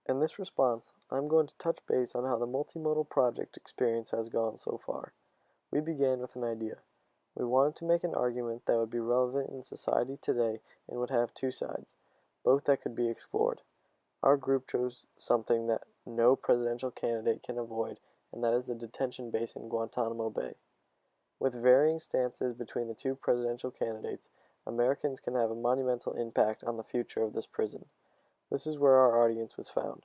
In this response, I'm going to touch base on how the multimodal project experience has gone so far. We began with an idea. We wanted to make an argument that would be relevant in society today and would have two sides, both that could be explored. Our group chose something that no presidential candidate can avoid, and that is the detention base in Guantanamo Bay. With varying stances between the two presidential candidates, Americans can have a monumental impact on the future of this prison. This is where our audience was found.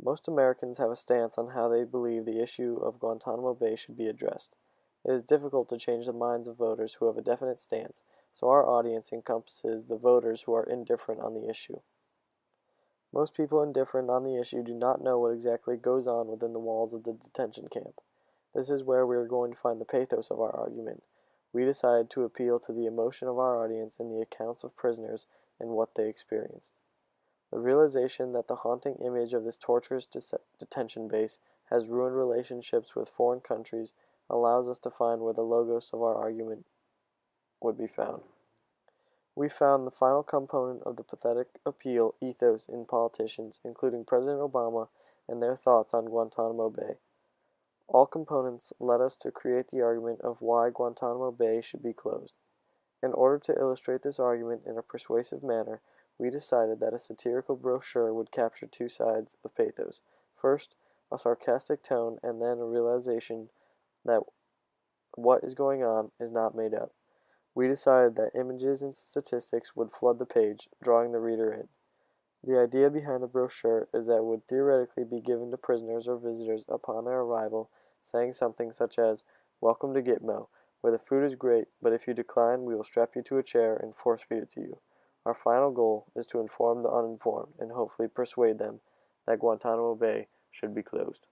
Most Americans have a stance on how they believe the issue of Guantanamo Bay should be addressed. It is difficult to change the minds of voters who have a definite stance, so our audience encompasses the voters who are indifferent on the issue. Most people indifferent on the issue do not know what exactly goes on within the walls of the detention camp. This is where we are going to find the pathos of our argument. We decided to appeal to the emotion of our audience in the accounts of prisoners and what they experienced. The realization that the haunting image of this torturous detention base has ruined relationships with foreign countries allows us to find where the logos of our argument would be found. We found the final component of the pathetic appeal ethos in politicians, including President Obama and their thoughts on Guantanamo Bay. All components led us to create the argument of why Guantanamo Bay should be closed. In order to illustrate this argument in a persuasive manner, we decided that a satirical brochure would capture two sides of pathos. First, a sarcastic tone, and then a realization that what is going on is not made up. We decided that images and statistics would flood the page, drawing the reader in. The idea behind the brochure is that it would theoretically be given to prisoners or visitors upon their arrival, saying something such as, "Welcome to Gitmo, where the food is great, but if you decline, we will strap you to a chair and force feed it to you." Our final goal is to inform the uninformed and hopefully persuade them that Guantanamo Bay should be closed.